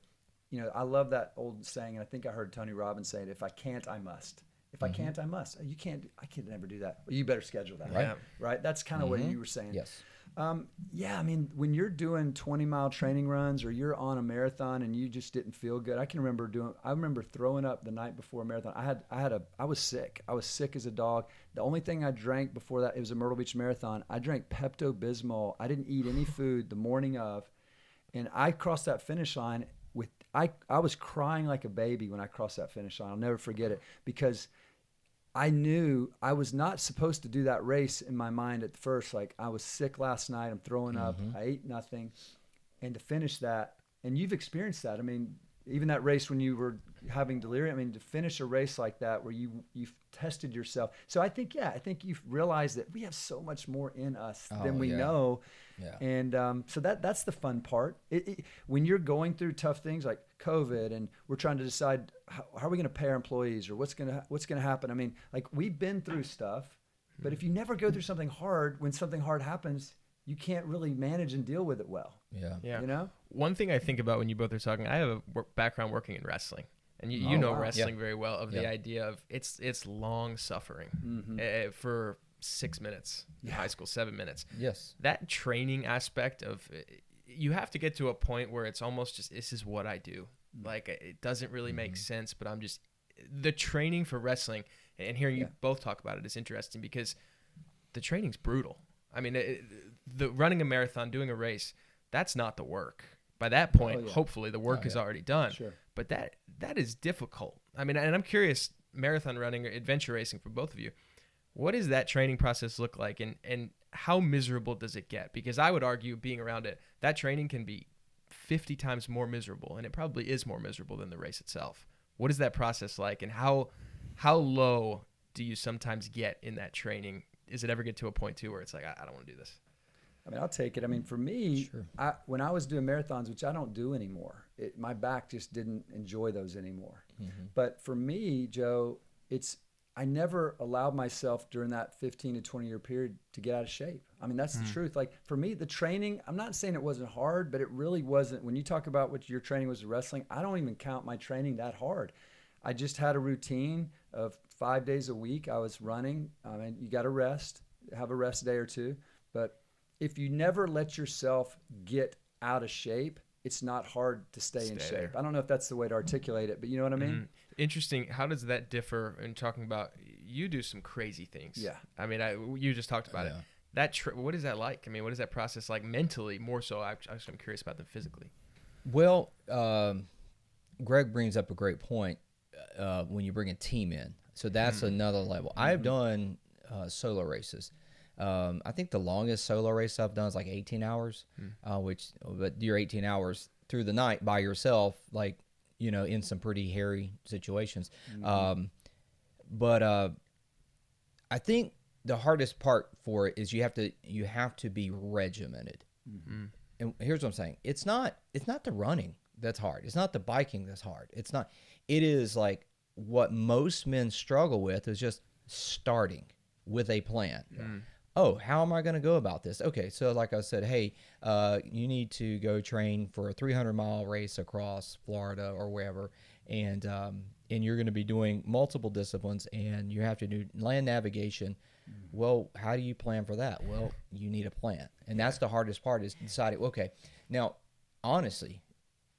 I love that old saying, and I think I heard Tony Robbins say it: if I can't, I must. If I can't, I must. You can't. I can never do that. Well, you better schedule that. Right. Right. That's kind of what you were saying. Yes. I mean, when you're doing 20-mile training runs, or you're on a marathon and you just didn't feel good. I remember throwing up the night before a marathon. I was sick. I was sick as a dog. The only thing I drank before that, it was a Myrtle Beach marathon. I drank Pepto-Bismol. I didn't eat any food the morning of, and I crossed that finish line with. I was crying like a baby when I crossed that finish line. I'll never forget it, because I knew I was not supposed to do that race in my mind at first. I was sick last night. I'm throwing up. I ate nothing. And to finish that, and you've experienced that. I mean, even that race when you were having delirium, I mean, to finish a race like that where you've tested yourself. So I think you've realized that we have so much more in us than we know. Yeah. And so that's the fun part. When you're going through tough things like COVID, and we're trying to decide how are we going to pay our employees, or what's going to happen. I mean, we've been through stuff, but if you never go through something hard, when something hard happens, you can't really manage and deal with it well. Yeah. One thing I think about when you both are talking, I have a background working in wrestling. And you know wrestling very well, of the idea of it's long suffering for 6 minutes, in high school, 7 minutes. Yes. That training aspect of, you have to get to a point where it's almost just, this is what I do. It doesn't really make sense, but the training for wrestling, and hearing you both talk about it is interesting, because the training's brutal. I mean, the running a marathon, doing a race, that's not the work. By that point, hopefully the work is already done. Sure. But that is difficult. I mean, and I'm curious, marathon running or adventure racing for both of you, what does that training process look like, and how miserable does it get? Because I would argue, being around it, that training can be 50 times more miserable, and it probably is more miserable than the race itself. What is that process like, and how low do you sometimes get in that training? Is it ever get to a point too where it's like, I don't want to do this? I mean, I'll take it. I mean, for me, sure. When I was doing marathons, which I don't do anymore, my back just didn't enjoy those anymore. Mm-hmm. But for me, Joe, I never allowed myself during that 15 to 20 year period to get out of shape. I mean, that's the truth. Like for me, the training, I'm not saying it wasn't hard, but it really wasn't. When you talk about what your training was wrestling, I don't even count my training that hard. I just had a routine of 5 days a week. I was running. I mean, you got to rest, have a rest day or two. But if you never let yourself get out of shape, it's not hard to stay in shape. There. I don't know if that's the way to articulate it, but you know what I mean? Mm-hmm. Interesting. How does that differ in talking about, you do some crazy things. Yeah. I mean, you just talked about it. What is that like? I mean, what is that process like mentally more so? I'm curious about them physically. Well, Greg brings up a great point when you bring a team in. So that's another level. Mm-hmm. I've done solo races. I think the longest solo race I've done is like 18 hours, but you're 18 hours through the night by yourself, like, you know, in some pretty hairy situations. Mm-hmm. But I think the hardest part for it is you have to be regimented. Mm-hmm. And here's what I'm saying. It's not the running that's hard. It's not the biking that's hard. It is like what most men struggle with is just starting with a plan. Yeah. Oh, how am I going to go about this? Okay, so like I said, hey, you need to go train for a 300-mile race across Florida or wherever, and you're going to be doing multiple disciplines, and you have to do land navigation. Mm-hmm. Well, how do you plan for that? Well, you need a plan, and that's the hardest part is deciding, okay, now, honestly,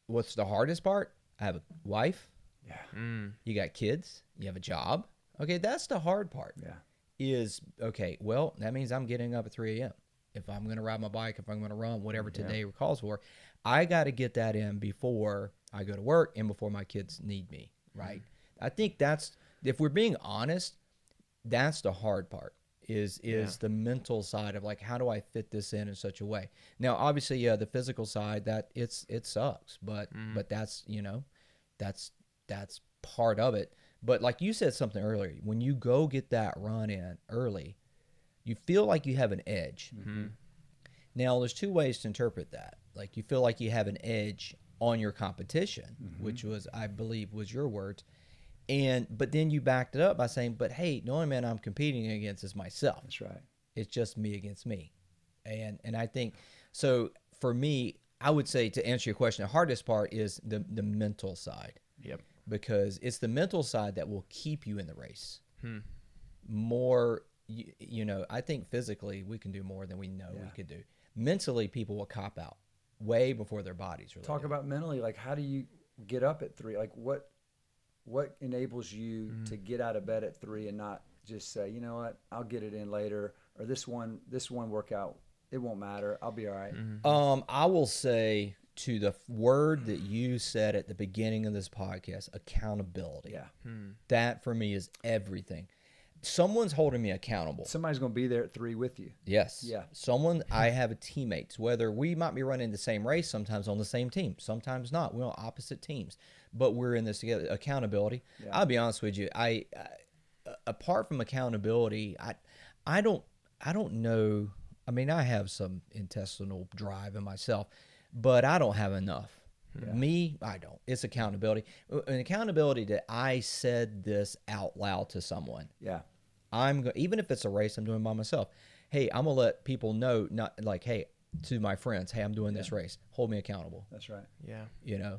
what's the hardest part? I have a wife. Yeah. You got kids. You have a job. Okay, that's the hard part. Yeah. Is, okay, well, that means I'm getting up at 3 a.m. If I'm going to ride my bike, if I'm going to run, whatever today calls for, I got to get that in before I go to work and before my kids need me, right? Mm-hmm. I think if we're being honest, that's the hard part is the mental side of like, how do I fit this in such a way? Now, obviously, the physical side, that it sucks, but that's, you know, that's part of it. But like you said something earlier, when you go get that run in early, you feel like you have an edge. Mm-hmm. Now, there's two ways to interpret that. Like you feel like you have an edge on your competition, which was, I believe, was your words. But then you backed it up by saying, but hey, the only man I'm competing against is myself. That's right. It's just me against me. And I think, so for me, I would say, to answer your question, the hardest part is the mental side. Yep. Because it's the mental side that will keep you in the race. More, you know, I think physically we can do more than we know we could do. Mentally, people will cop out way before their bodies really Talk about mentally, like how do you get up at 3? Like what enables you to get out of bed at 3 and not just say, you know what, I'll get it in later, or this one workout, it won't matter, I'll be all right. Mm-hmm. I will say, to the word that you said at the beginning of this podcast, accountability. Yeah. That for me is everything. Someone's holding me accountable. Somebody's going to be there at 3 with you. Yes. Yeah. I have a teammates, whether we might be running the same race, sometimes on the same team, sometimes not. We're on opposite teams, but we're in this together. Accountability. Yeah. I'll be honest with you. I apart from accountability, I don't know. I mean, I have some intestinal drive in myself, but I don't have enough. Yeah. Me, I don't. It's accountability. An accountability that I said this out loud to someone. Yeah. Even if it's a race I'm doing by myself. Hey, I'm going to let people know, not like, hey, to my friends, hey, I'm doing this race. Hold me accountable. That's right. Yeah. You know,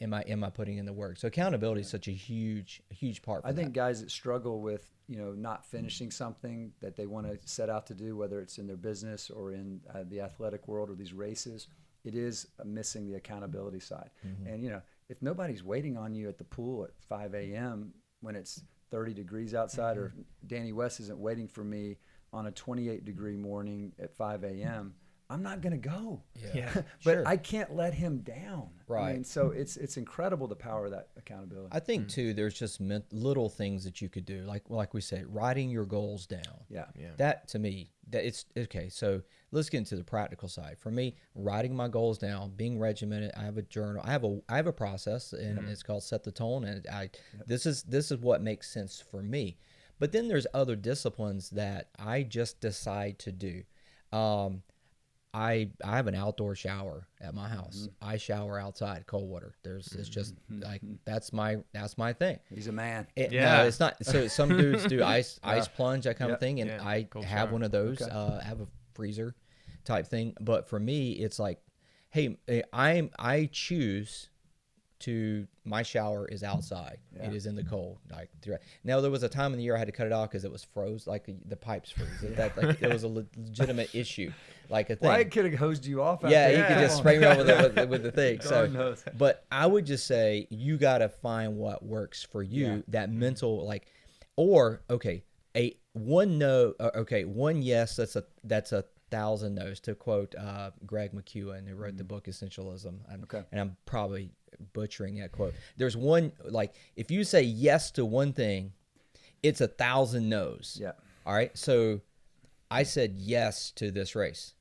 am I putting in the work? So accountability is such a huge part for I think guys that struggle with, you know, not finishing something that they want to set out to do, whether it's in their business or in the athletic world or these races, it is missing the accountability side. Mm-hmm. And, you know, if nobody's waiting on you at the pool at 5 a.m. when it's 30 degrees outside, or Danny West isn't waiting for me on a 28-degree morning at 5 a.m., I'm not going to go. Yeah. But I can't let him down. Right. I mean, so it's incredible the power of that accountability. I think, too, there's just little things that you could do. Like we said, writing your goals down. Yeah. That, to me, that it's okay. So let's get into the practical side. For me, writing my goals down, being regimented. I have a journal. I have a process, and it's called Set the Tone. And this is what makes sense for me. But then there's other disciplines that I just decide to do. I have an outdoor shower at my house. I shower outside, cold water. It's just like that's my thing. He's a man. No, it's not. So some dudes do ice plunge, that kind of thing, and I cold have shower. one of those. Okay. I have a freezer type thing. But for me, it's like, hey, I choose to, my shower is outside. It is in the cold. Now there was a time in the year I had to cut it off because it was froze, like the pipes freeze. It was a legitimate issue, like a thing. Well, I could have hosed you off. Yeah, after you that. could just spray me off with the thing. God knows. But I would just say you got to find what works for you. That mental, like, or okay, one yes, that's a 1,000 no's, to quote Greg McEwen, who wrote the book Essentialism. And I'm probably butchering that quote. There's one, like, if you say yes to one thing, it's 1,000 no's. Yeah. All right. So I said yes to this race.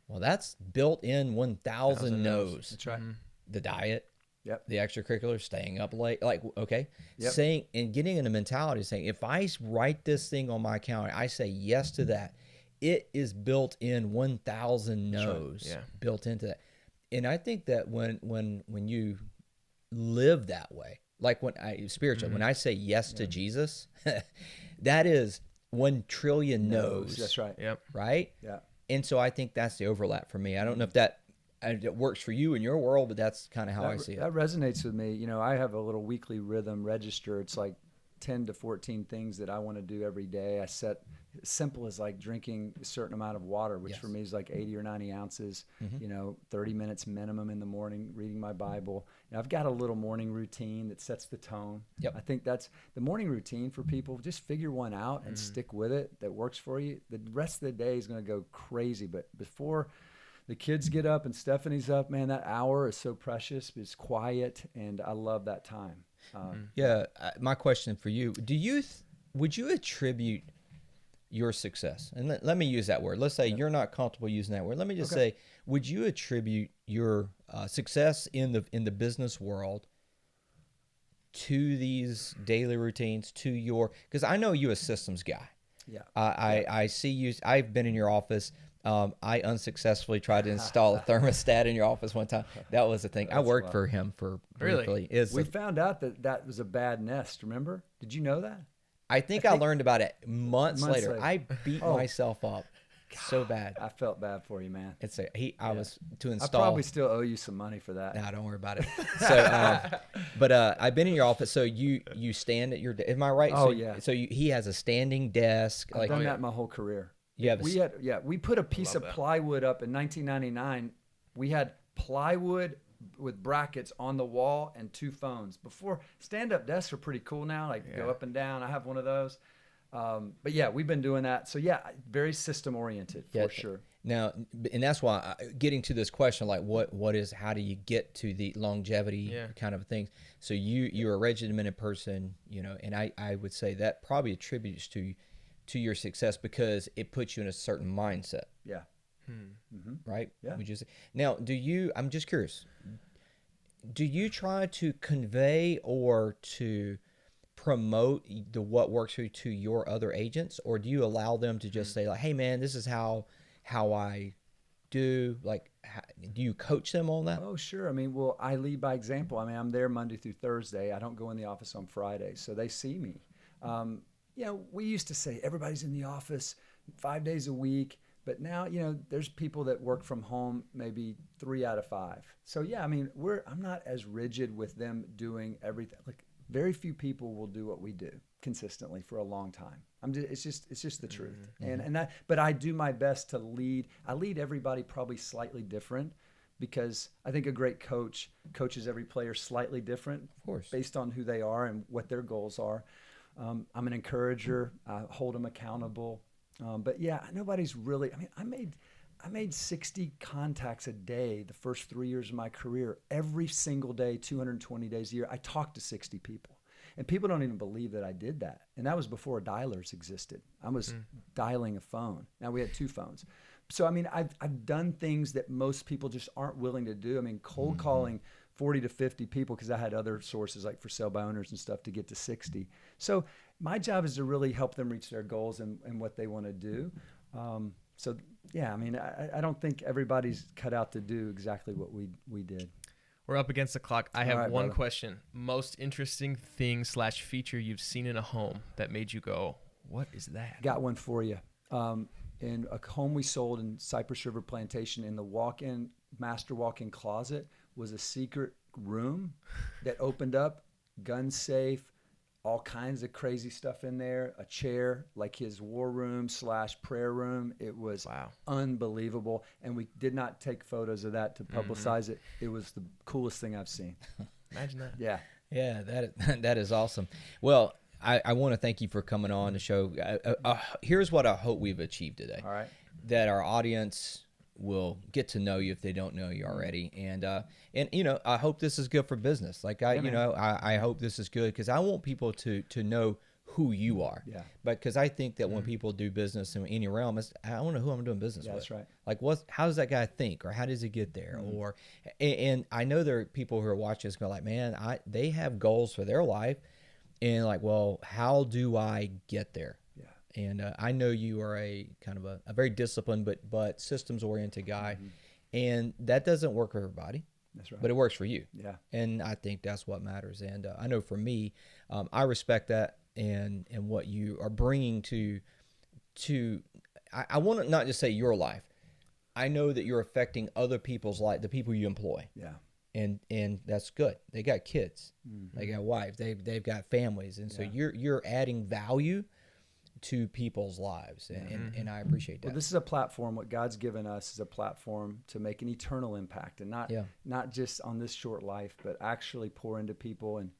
Well, that's built in 1,000 no's. That's right. The diet. Yep. The extracurricular, staying up late, like, okay, Yep. saying and getting in a mentality saying, if I write this thing on my calendar, I say yes to that, it is built in 1,000 no's built into that. And I think that when you live that way, like when I say yes to Jesus, that is 1 trillion no's. That's right. Yep. Right? Yeah. And so I think that's the overlap for me. I don't know if that it works for you in your world, but that's kind of how I see it. That resonates with me. You know, I have a little weekly rhythm register. It's like 10 to 14 things that I want to do every day. I set as simple as like drinking a certain amount of water, which for me is like 80 or 90 ounces, 30 minutes minimum in the morning, reading my Bible. And I've got a little morning routine that sets the tone. I think that's the morning routine for people. Just figure one out and stick with it that works for you. The rest of the day is going to go crazy. But before the kids get up and Stephanie's up, man, that hour is so precious. It's quiet, and I love that time. My question for you: would you attribute your success? And let me use that word. Let's say you're not comfortable using that word. Let me just say, would you attribute your success in the business world to these daily routines? Because I know you a systems guy. Yeah. I see you. I've been in your office. I unsuccessfully tried to install a thermostat in your office one time. That was the thing. I worked for him for briefly. Really? We found out that was a bad nest. Remember? Did you know that? I think I learned about it months later. I beat myself up so bad. I felt bad for you, man. I was to install. I probably still owe you some money for that. Nah, don't worry about it. So, but I've been in your office. So you stand at your. Am I right? Oh, so, yeah. So he has a standing desk. I've done that my whole career. You have we put a piece of plywood up in 1999. We had plywood with brackets on the wall and 2 phones. Before, stand-up desks are pretty cool now, like go up and down. I have one of those. But yeah, we've been doing that. So yeah, very system-oriented for sure. Now, and that's why getting to this question, like how do you get to the longevity kind of things? So you're a regimented person, and I would say that probably attributes to your success because it puts you in a certain mindset. Yeah. Right? Yeah. Would you say? Now, I'm just curious, do you try to convey or to promote what works for you to your other agents, or do you allow them to just say like, hey man, this is how I do, like, do you coach them on that? Oh, sure. I mean, well, I lead by example. I mean, I'm there Monday through Thursday. I don't go in the office on Friday, so they see me. We used to say everybody's in the office 5 days a week, but now, there's people that work from home maybe 3 out of 5. So yeah, I mean, I'm not as rigid with them doing everything. Like, very few people will do what we do consistently for a long time. It's just the truth. But I do my best to lead. I lead everybody probably slightly different, because I think a great coach coaches every player slightly different, of course, based on who they are and what their goals are. I'm an encourager. I hold them accountable. But yeah, nobody's really. I mean, I made 60 contacts a day the first 3 years of my career. Every single day, 220 days a year, I talked to 60 people. And people don't even believe that I did that. And that was before dialers existed. I was dialing a phone. Now we had 2 phones. So, I mean, I've done things that most people just aren't willing to do. I mean, cold calling 40 to 50 people, because I had other sources like for sale by owners and stuff to get to 60. So my job is to really help them reach their goals and what they want to do. So yeah, I mean, I don't think everybody's cut out to do exactly what we did. We're up against the clock. I have one brother. question. Most interesting thing / feature you've seen in a home that made you go, what is that? Got one for you. In a home we sold in Cypress River Plantation, in the master walk-in closet was a secret room that opened up, gun safe, all kinds of crazy stuff in there, a chair, like his war room / prayer room. It was unbelievable. And we did not take photos of that to publicize it. It was the coolest thing I've seen. Imagine that. Yeah. Yeah, that is awesome. Well, I want to thank you for coming on the show. Here's what I hope we've achieved today. All right. That our audience will get to know you if they don't know you already, and I hope this is good for business. Like I hope this is good because I want people to know who you are. Yeah. But because I think that when people do business in any realm, I want to know who I'm doing business with. That's right. Like how does that guy think, or how does he get there, and I know there are people who are watching this go like, man, they have goals for their life, and like, well, how do I get there? And I know you are a kind of a very disciplined but systems-oriented guy, and that doesn't work for everybody. That's right. But it works for you. Yeah. And I think that's what matters. And I know for me, I respect that and what you are bringing to I want to not just say your life. I know that you're affecting other people's life, the people you employ. Yeah. And that's good. They got kids. They got wives. They've got families. And so you're adding value to people's lives, and I appreciate that. Well, this is a platform. What God's given us is a platform to make an eternal impact, and not just on this short life, but actually pour into people and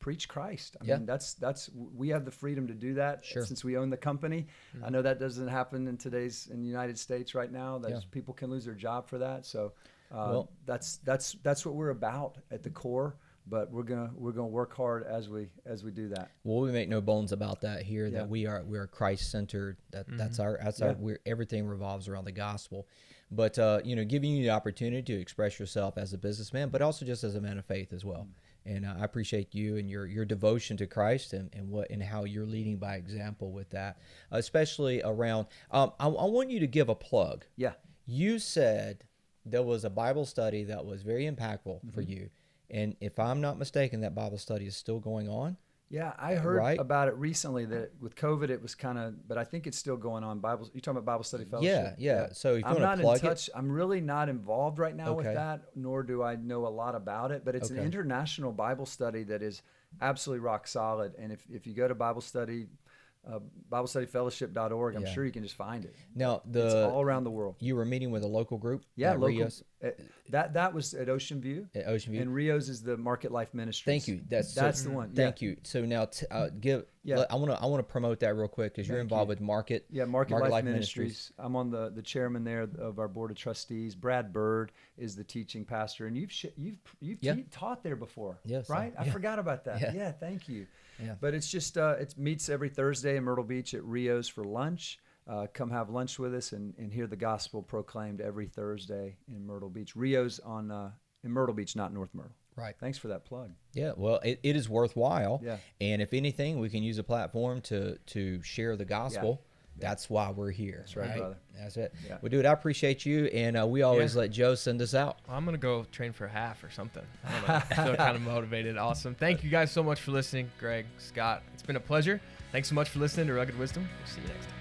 preach Christ. I mean, that's we have the freedom to do that since we own the company. I know that doesn't happen in the United States right now. People can lose their job for that. So that's what we're about at the core. But we're gonna work hard as we do that. Well, we make no bones about that here. That we are Christ centered. That's our everything revolves around the gospel. But giving you the opportunity to express yourself as a businessman, but also just as a man of faith as well. And I appreciate you and your devotion to Christ and how you're leading by example with that, especially around. I want you to give a plug. Yeah, you said there was a Bible study that was very impactful for you. And if I'm not mistaken, that Bible study is still going on. Yeah, I heard about it recently that with COVID it was but I think it's still going on. You're talking about Bible Study Fellowship? Yeah. So if you I'm want to plug in touch. I'm really not involved right now with that, nor do I know a lot about it. But it's an international Bible study that is absolutely rock solid. And if you go to BibleStudyFellowship.org, I'm sure you can just find it. Now it's all around the world. You were meeting with a local group? Yeah, local. Rios? That was at Ocean View. At Ocean View. And Rios is the Market Life Ministries. Thank you. That's the one. Thank you. So now I want to promote that real quick because you're involved with Market. Yeah, Market Life Ministries. I'm on the chairman there of our board of trustees. Brad Bird is the teaching pastor, and you've taught there before. Yes, right? I forgot about that. Yeah, thank you. Yeah. But it's just it meets every Thursday in Myrtle Beach at Rios for lunch. Come have lunch with us and hear the gospel proclaimed every Thursday in Myrtle Beach. Rios in Myrtle Beach, not North Myrtle. Right. Thanks for that plug. Yeah, well, it is worthwhile. Yeah. And if anything, we can use a platform to share the gospel. Yeah. That's why we're here. That's right, brother. That's it. Yeah. Well, dude, I appreciate you, and we always let Joe send us out. Well, I'm going to go train for half or something. I don't know. I feel kind of motivated. Awesome. Thank you guys so much for listening, Greg, Scott. It's been a pleasure. Thanks so much for listening to Rugged Wisdom. We'll see you next time.